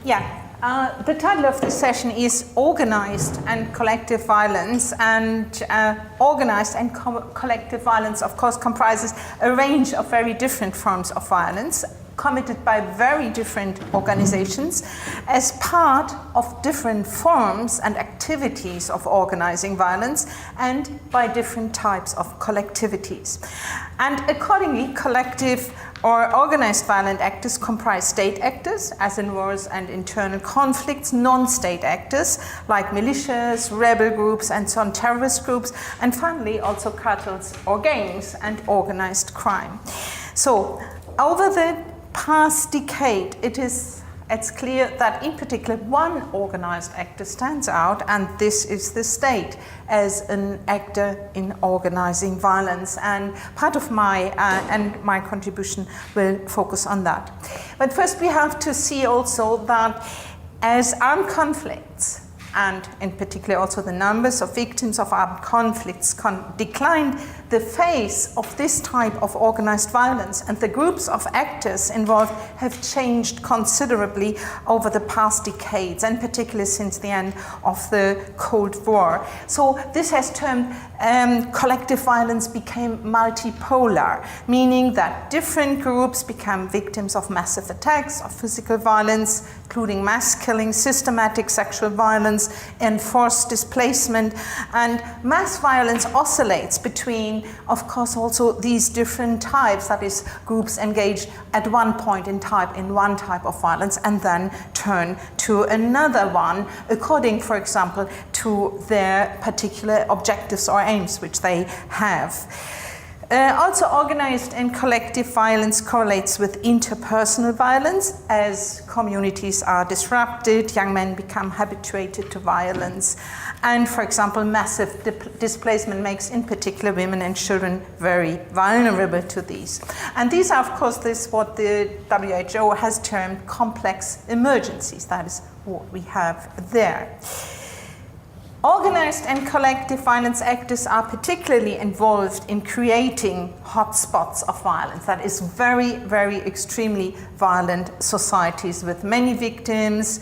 The title of this session is Organized and Collective Violence, and organized and collective violence, of course, comprises a range of very different forms of violence committed by very different organizations as part of different forms and activities of organizing violence and by different types of collectivities. And accordingly, collective or organized violent actors comprise state actors, as in wars and internal conflicts, non-state actors, like militias, rebel groups, and so on, terrorist groups, and finally also cartels or gangs and organized crime. So, over the past decade, it's clear that in particular one organized actor stands out, and this is the state as an actor in organizing violence. And part of my contribution will focus on that. But first we have to see also that as armed conflicts, and in particular also the numbers of victims of armed conflicts declined, the face of this type of organized violence and the groups of actors involved have changed considerably over the past decades, and particularly since the end of the Cold War. So this has termed collective violence became multipolar, meaning that different groups become victims of massive attacks, of physical violence, including mass killing, systematic sexual violence, enforced displacement, and mass violence oscillates between, of course, also these different types, that is, groups engage at one point in time in one type of violence and then turn to another one, according, for example, to their particular objectives or aims which they have. Also, organized and collective violence correlates with interpersonal violence. As communities are disrupted, young men become habituated to violence. And, for example, massive displacement makes, in particular, women and children very vulnerable to these. And these are, of course, what the WHO has termed complex emergencies. That is what we have there. Organized and collective violence actors are particularly involved in creating hotspots of violence. That is very, very extremely violent societies with many victims,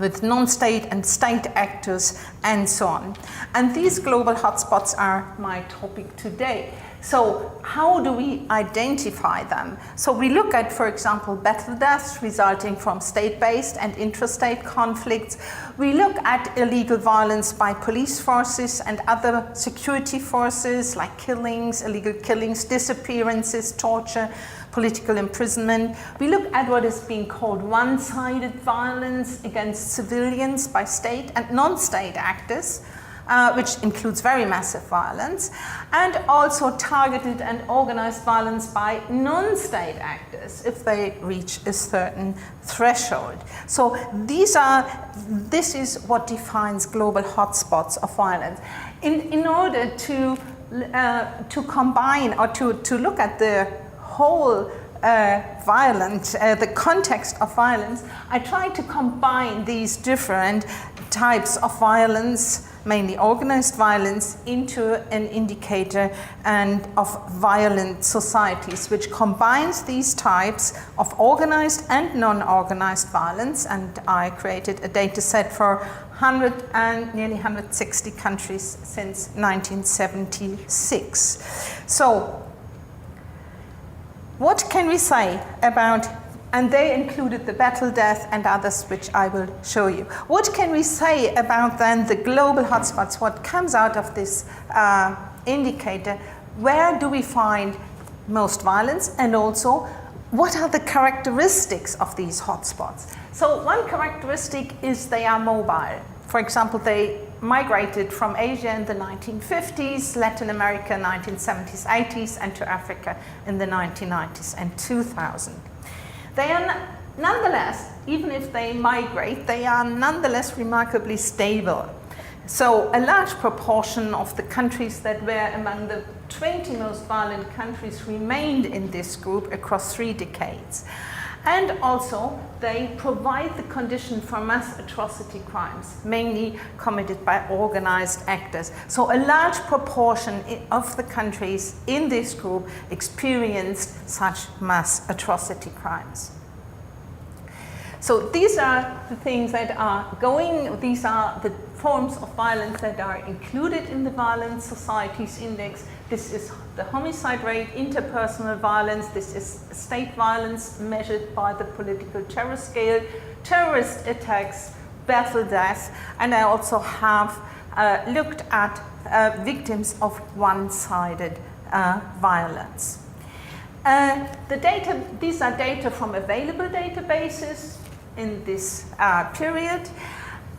with non-state and state actors, and so on. And these global hotspots are my topic today. So how do we identify them? So we look at, for example, battle deaths resulting from state-based and intrastate conflicts. We look at illegal violence by police forces and other security forces, like killings, illegal killings, disappearances, torture, political imprisonment. We look at what is being called one-sided violence against civilians by state and non-state actors, which includes very massive violence, and also targeted and organized violence by non-state actors if they reach a certain threshold. So this is what defines global hotspots of violence. In order to combine or to look at the whole the context of violence, I try to combine these different types of violence, mainly organized violence, into an indicator and of violent societies, which combines these types of organized and non-organized violence. And I created a data set for nearly 160 countries since 1976. So, what can we say about, and they included the battle death and others which I will show you. What can we say about then the global hotspots? What comes out of this indicator? Where do we find most violence? And also, what are the characteristics of these hotspots? So one characteristic is they are mobile. For example, they migrated from Asia in the 1950s, Latin America 1970s, 80s, and to Africa in the 1990s and 2000. They are nonetheless, even if they migrate, they are nonetheless remarkably stable. So a large proportion of the countries that were among the 20 most violent countries remained in this group across 3 decades. And also, they provide the condition for mass atrocity crimes, mainly committed by organized actors. So a large proportion of the countries in this group experienced such mass atrocity crimes. So these are the things that are going, these are the forms of violence that are included in the Violent Societies Index. This is the homicide rate, interpersonal violence, this is state violence measured by the political terror scale, terrorist attacks, battle deaths, and I also have looked at victims of one-sided violence. The data, these are data from available databases in this period.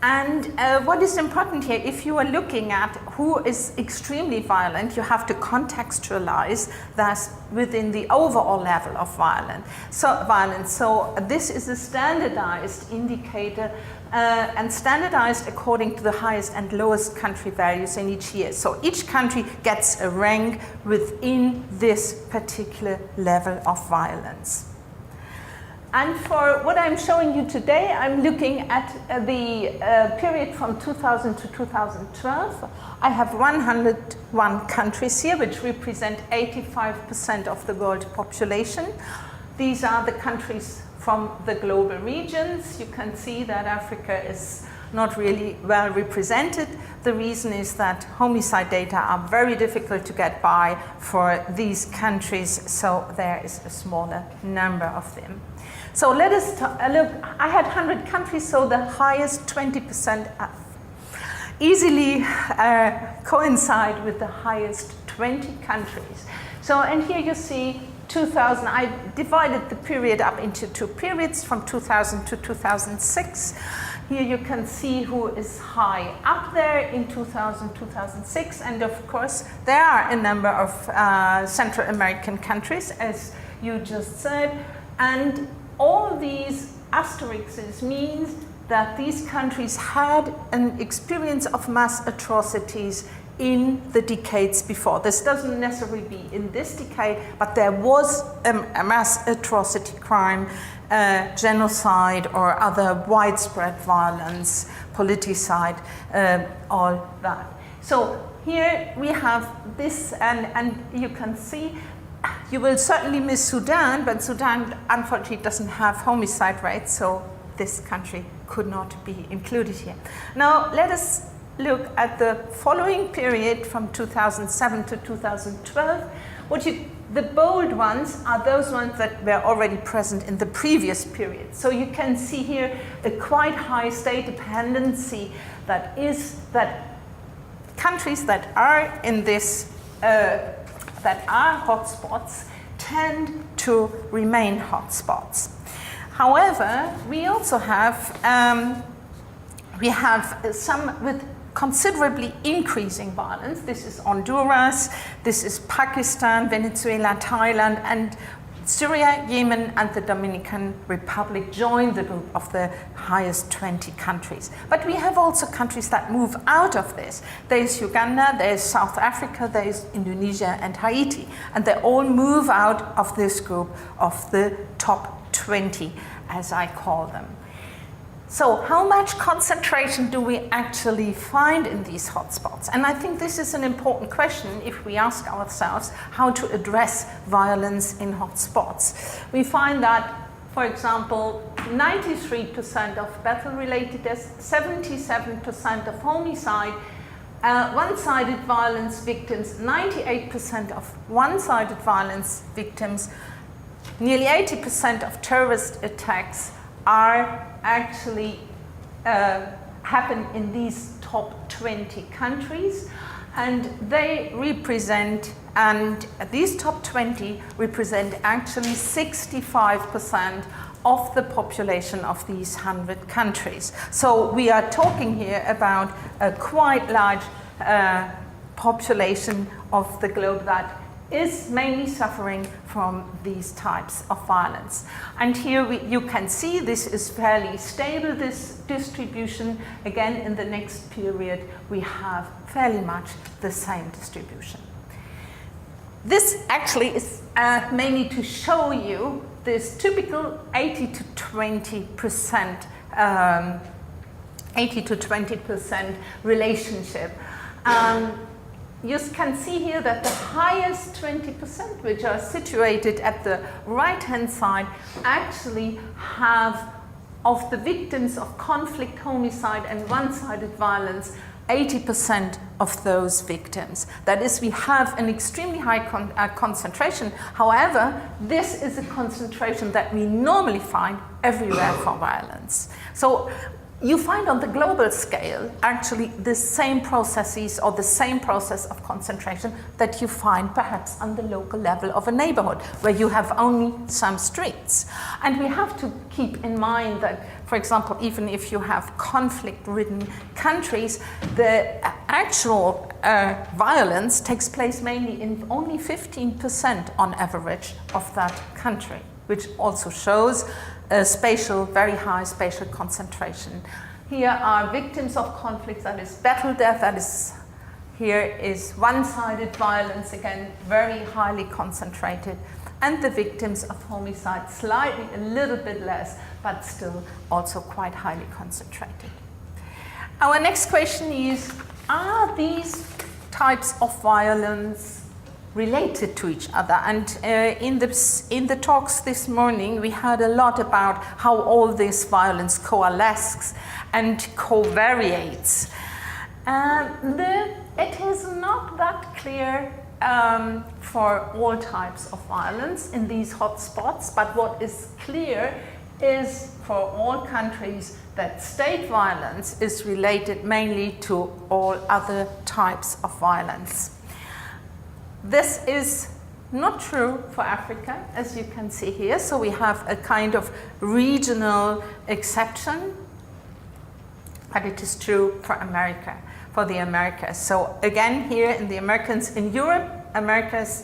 And what is important here, if you are looking at who is extremely violent, you have to contextualize that within the overall level of violence. So this is a standardized indicator and standardized according to the highest and lowest country values in each year. So each country gets a rank within this particular level of violence. And for what I'm showing you today, I'm looking at the period from 2000 to 2012. I have 101 countries here, which represent 85% of the world population. These are the countries from the global regions. You can see that Africa is not really well represented. The reason is that homicide data are very difficult to get by for these countries, so there is a smaller number of them. So let us look, I had 100 countries, so the highest 20% easily coincide with the highest 20 countries. So, and here you see 2000, I divided the period up into two periods from 2000 to 2006. Here you can see who is high up there in 2000, 2006, and of course there are a number of Central American countries, as you just said, and all these asterisks means that these countries had an experience of mass atrocities in the decades before. This doesn't necessarily be in this decade, but there was a mass atrocity crime, genocide or other widespread violence, politicide, all that. So here we have this, and you can see, you will certainly miss Sudan, but Sudan unfortunately doesn't have homicide rates, so this country could not be included here. Now let us look at the following period from 2007 to 2012. The bold ones are those ones that were already present in the previous period. So you can see here a quite high state dependency that is that countries that are in this that are hotspots tend to remain hotspots. However, we also have some with considerably increasing violence. This is Honduras, this is Pakistan, Venezuela, Thailand, and Syria, Yemen, and the Dominican Republic join the group of the highest 20 countries. But we have also countries that move out of this. There is Uganda, there is South Africa, there is Indonesia and Haiti, and they all move out of this group of the top 20, as I call them. So how much concentration do we actually find in these hotspots? And I think this is an important question if we ask ourselves how to address violence in hotspots. We find that, for example, 93% of battle-related deaths, 77% of homicide, one-sided violence victims, 98% of one-sided violence victims, nearly 80% of terrorist attacks are actually happen in these top 20 countries, and they represent, and these top 20 represent actually 65% of the population of these 100 countries. So we are talking here about a quite large population of the globe that is mainly suffering from these types of violence. And here you can see this is fairly stable, this distribution. Again, in the next period, we have fairly much the same distribution. This actually is mainly to show you this typical 80 to 20% relationship. You can see here that the highest 20%, which are situated at the right-hand side, actually have of the victims of conflict, homicide, and one-sided violence, 80% of those victims. That is, we have an extremely high concentration. However, this is a concentration that we normally find everywhere for violence. So you find on the global scale actually the same processes or the same process of concentration that you find perhaps on the local level of a neighborhood where you have only some streets. And we have to keep in mind that, for example, even if you have conflict-ridden countries, the actual violence takes place mainly in only 15% on average of that country, which also shows a very high spatial concentration. Here are victims of conflicts, that is battle death, that is, here is one-sided violence, again, very highly concentrated, and the victims of homicide, slightly, a little bit less, but still also quite highly concentrated. Our next question is, are these types of violence related to each other? And in the talks this morning, we heard a lot about how all this violence coalesces and covariates. It is not that clear for all types of violence in these hotspots, but what is clear is for all countries that state violence is related mainly to all other types of violence. This is not true for Africa, as you can see here. So we have a kind of regional exception, but it is true for America, for the Americas. So again, here in the Americans, in Europe, Americas,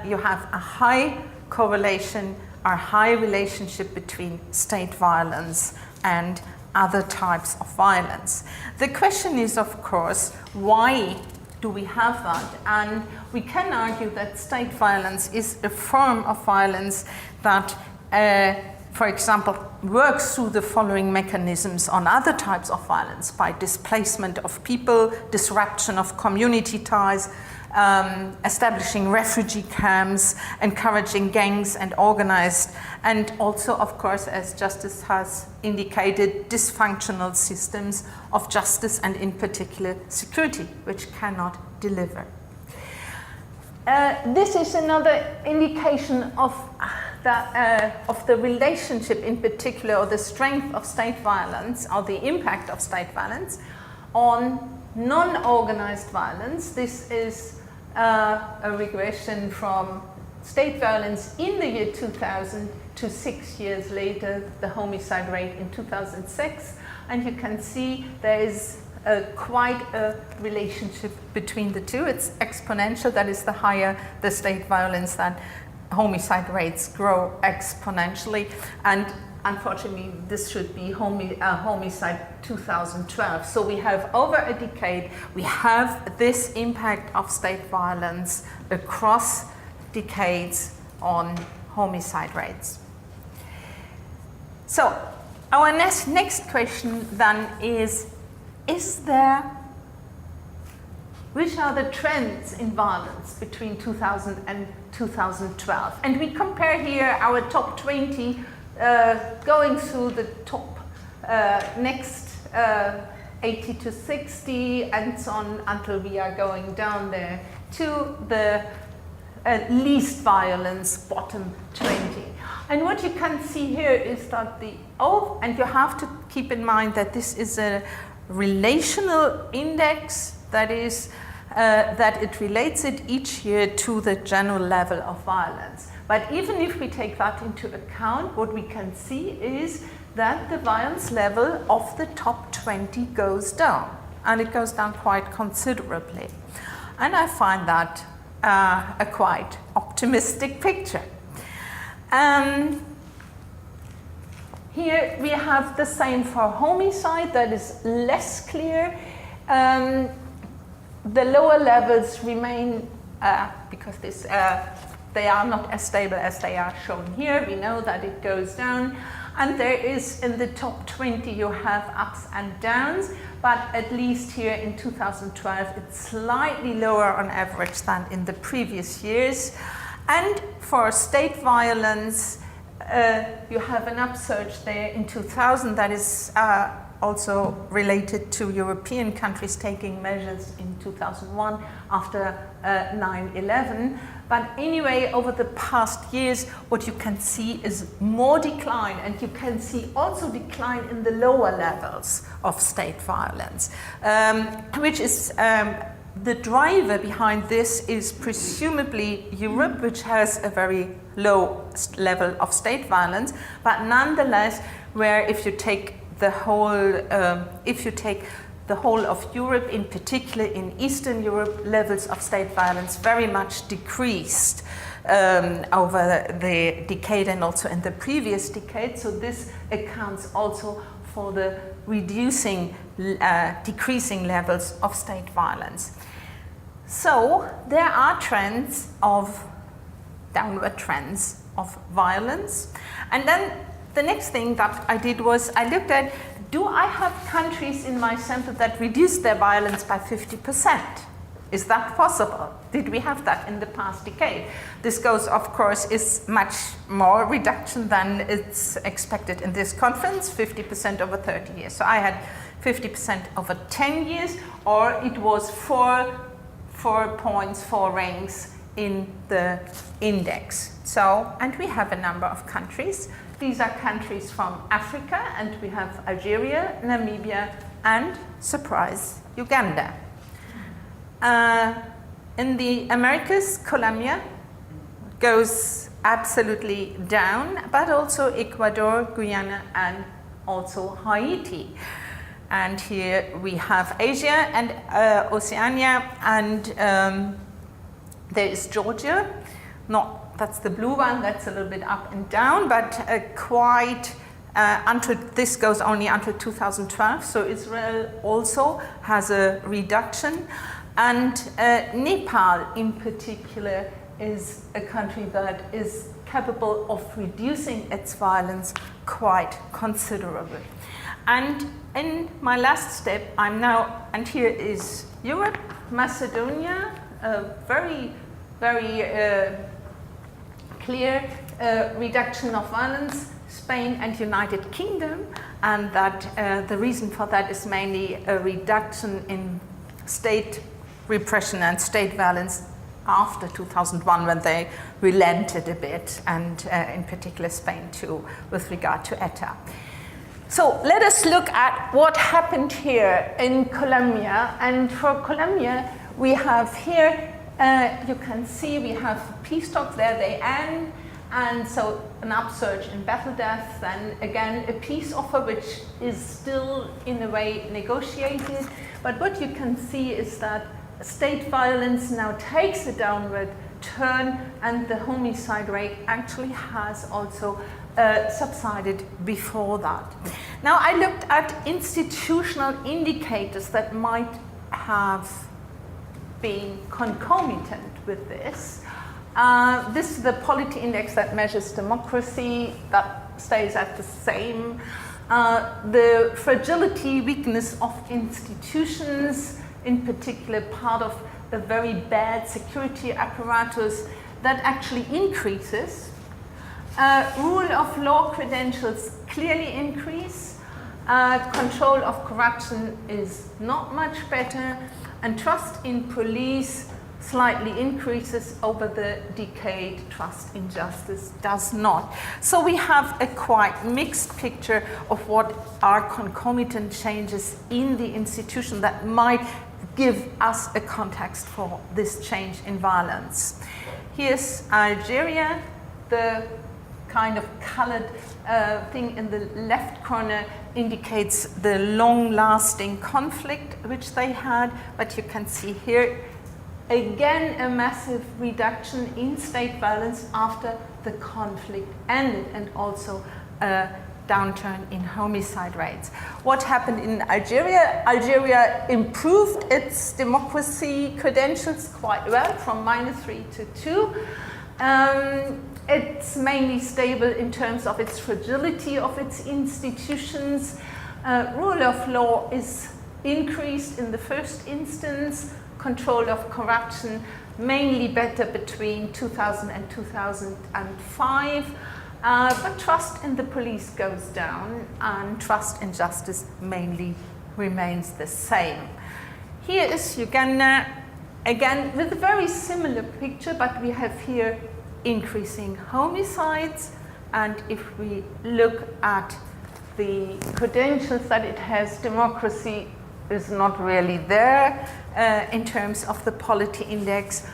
you have a high correlation or high relationship between state violence and other types of violence. The question is, of course, why do we have that? And we can argue that state violence is a form of violence that, for example, works through the following mechanisms on other types of violence: by displacement of people, disruption of community ties, establishing refugee camps, encouraging gangs and organized, and also, of course, as Justice has indicated, dysfunctional systems of justice and in particular security, which cannot deliver. This is another indication of the relationship in particular, or the strength of state violence, or the impact of state violence on non-organized violence. This is a regression from state violence in the year 2000 to 6 years later, the homicide rate in 2006. And you can see there is quite a relationship between the two. It's exponential, that is, the higher the state violence, that homicide rates grow exponentially. And unfortunately, this should be homicide 2012. So we have, over a decade, we have this impact of state violence across decades on homicide rates. So our next question then is which are the trends in violence between 2000 and 2012? And we compare here our top 20 going through the top next 80 to 60 and so on until we are going down there to the least violence bottom 20. And what you can see here is that and you have to keep in mind that this is a relational index, that is that it relates it each year to the general level of violence. But even if we take that into account, what we can see is that the violence level of the top 20 goes down, and it goes down quite considerably. And I find that a quite optimistic picture. Here we have the same for homicide, that is less clear. The lower levels remain because they are not as stable as they are shown here. We know that it goes down. And there is, in the top 20, you have ups and downs, but at least here in 2012, it's slightly lower on average than in the previous years. And for state violence, you have an upsurge there in 2000 that is also related to European countries taking measures in 2001 after 9/11. But anyway, over the past years, what you can see is more decline, and you can see also decline in the lower levels of state violence, which is the driver behind this is presumably Europe, which has a very low level of state violence, but nonetheless, where if you take the whole of Europe, in particular in Eastern Europe, levels of state violence very much decreased over the decade and also in the previous decade. So this accounts also for the decreasing levels of state violence. So there are downward trends of violence. And then the next thing that I did was I looked at, do I have countries in my sample that reduced their violence by 50%? Is that possible? Did we have that in the past decade? This goes, of course, is much more reduction than it's expected in this conference, 50% over 30 years. So I had 50% over 10 years, or it was 4 points, 4 ranks in the index. So, and we have a number of countries. These are countries from Africa, and we have Algeria, Namibia, and, surprise, Uganda. In the Americas, Colombia goes absolutely down, but also Ecuador, Guyana, and also Haiti. And here we have Asia and Oceania, and there is Georgia. That's the blue one, that's a little bit up and down, but this goes only until 2012, so Israel also has a reduction. And Nepal in particular is a country that is capable of reducing its violence quite considerably. And in my last step, and here is Europe, Macedonia, a very, very clear reduction of violence, Spain and United Kingdom, and that the reason for that is mainly a reduction in state repression and state violence after 2001, when they relented a bit, and in particular Spain too, with regard to ETA. So let us look at what happened here in Colombia. And for Colombia, we have here, you can see we have peace talks, there they end, and so an upsurge in battle deaths, and again a peace offer which is still in a way negotiated. But what you can see is that state violence now takes a downward turn, and the homicide rate actually has also subsided before that. Now I looked at institutional indicators that might have been concomitant with this. This is the Polity Index that measures democracy, that stays at the same. The fragility, weakness of institutions, in particular part of a very bad security apparatus, that actually increases. Rule of law credentials clearly increase. Control of corruption is not much better, and trust in police slightly increases over the decade. Trust in justice does not. So we have a quite mixed picture of what are concomitant changes in the institution that might give us a context for this change in violence. Here's Algeria. The kind of colored thing in the left corner indicates the long-lasting conflict which they had, but you can see here again a massive reduction in state violence after the conflict ended, and also a downturn in homicide rates. What happened in Algeria? Algeria improved its democracy credentials quite well, from -3 to 2. It's mainly stable in terms of its fragility of its institutions. Rule of law is increased in the first instance. Control of corruption mainly better between 2000 and 2005. But trust in the police goes down, and trust in justice mainly remains the same. Here is Uganda, again with a very similar picture, but we have here increasing homicides, and if we look at the credentials that it has, democracy is not really there in terms of the Polity Index.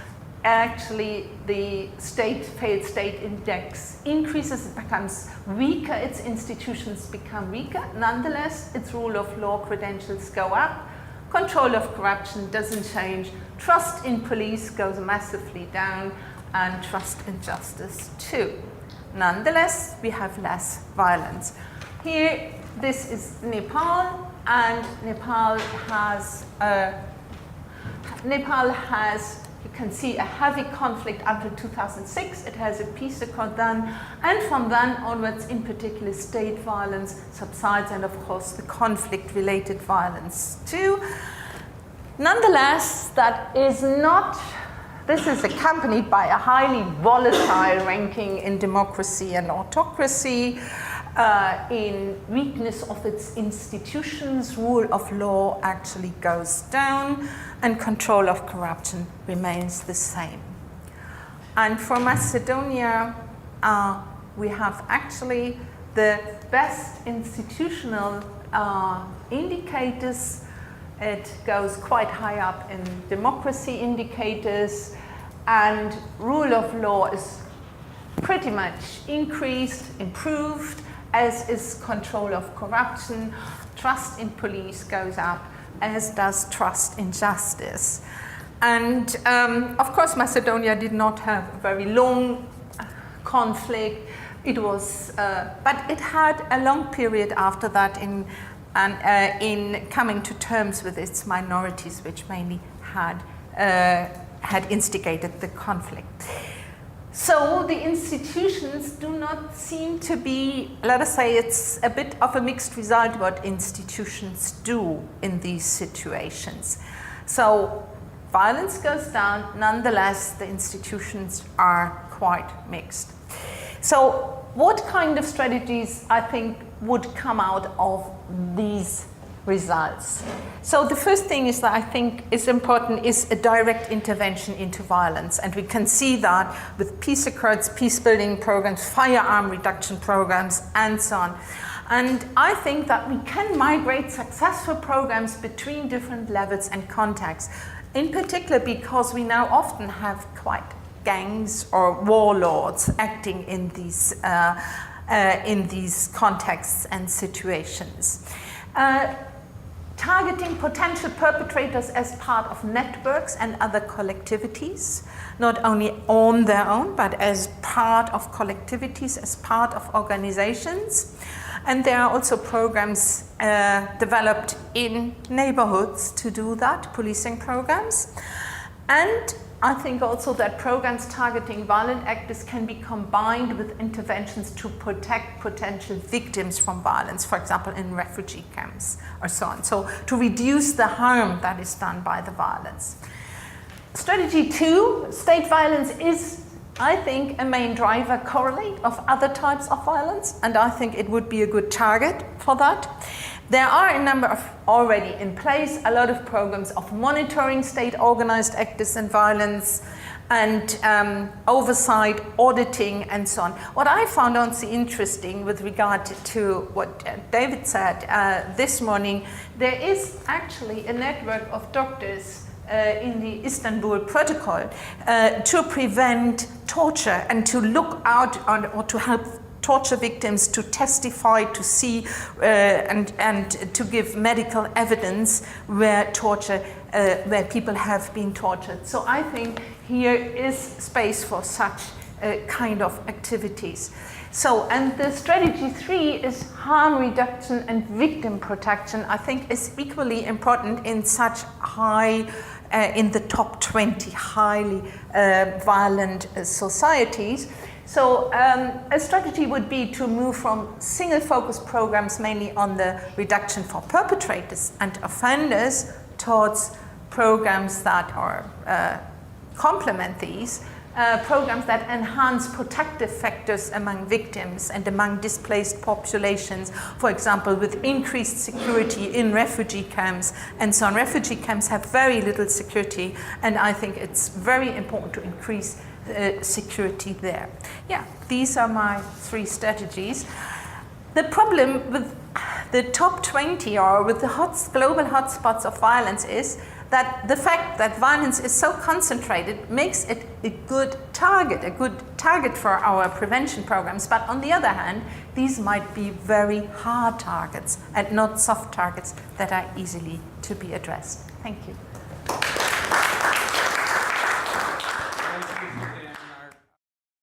Actually, the failed state index increases, it becomes weaker, its institutions become weaker. Nonetheless, its rule of law credentials go up, control of corruption doesn't change, trust in police goes massively down, and trust in justice too. Nonetheless, we have less violence. Here, this is Nepal, and Nepal has, you can see, a heavy conflict until 2006. It has a peace accord then, and from then onwards, in particular, state violence subsides, and of course, the conflict-related violence too. Nonetheless, this is accompanied by a highly volatile ranking in democracy and autocracy, in weakness of its institutions, rule of law actually goes down, and control of corruption remains the same. And for Macedonia, we have actually the best institutional indicators. It goes quite high up in democracy indicators, and rule of law is pretty much increased, improved, as is control of corruption. Trust in police goes up, as does trust in justice. And of course, Macedonia did not have a very long conflict. It was, but it had a long period after that in coming to terms with its minorities, which mainly had instigated the conflict. So the institutions do not seem to be, let us say, it's a bit of a mixed result what institutions do in these situations. So violence goes down, nonetheless, the institutions are quite mixed. So what kind of strategies, I think, would come out of these results? So the first thing is that I think is important is a direct intervention into violence, and we can see that with peace accords, peace building programs, firearm reduction programs, and so on. And I think that we can migrate successful programs between different levels and contexts, in particular because we now often have quite gangs or warlords acting in these contexts and situations. Targeting potential perpetrators as part of networks and other collectivities, not only on their own, but as part of collectivities, as part of organizations. And there are also programs developed in neighborhoods to do that, policing programs. And I think also that programs targeting violent actors can be combined with interventions to protect potential victims from violence, for example, in refugee camps or so on. So to reduce the harm that is done by the violence. Strategy 2, state violence is, I think, a main driver correlate of other types of violence, and I think it would be a good target for that. There are a number of already in place, a lot of programs of monitoring state organized actors and violence, and oversight, auditing, and so on. What I found also interesting with regard to what David said this morning, there is actually a network of doctors in the Istanbul Protocol to prevent torture and to look out on, or to help torture victims to testify, to see, and to give medical evidence where where people have been tortured. So I think here is space for such kind of activities. So, and the strategy 3 is harm reduction and victim protection. I think is equally important in such high, in the top 20 highly violent societies. So a strategy would be to move from single focus programs mainly on the reduction for perpetrators and offenders towards programs that are complement these programs that enhance protective factors among victims and among displaced populations, for example, with increased security in refugee camps and so on. Refugee camps have very little security, and I think it's very important to increase security there. Yeah, these are my 3 strategies. The problem with the top 20 or with the global hotspots of violence is that the fact that violence is so concentrated makes it a good target for our prevention programs. But on the other hand, these might be very hard targets and not soft targets that are easily to be addressed. Thank you.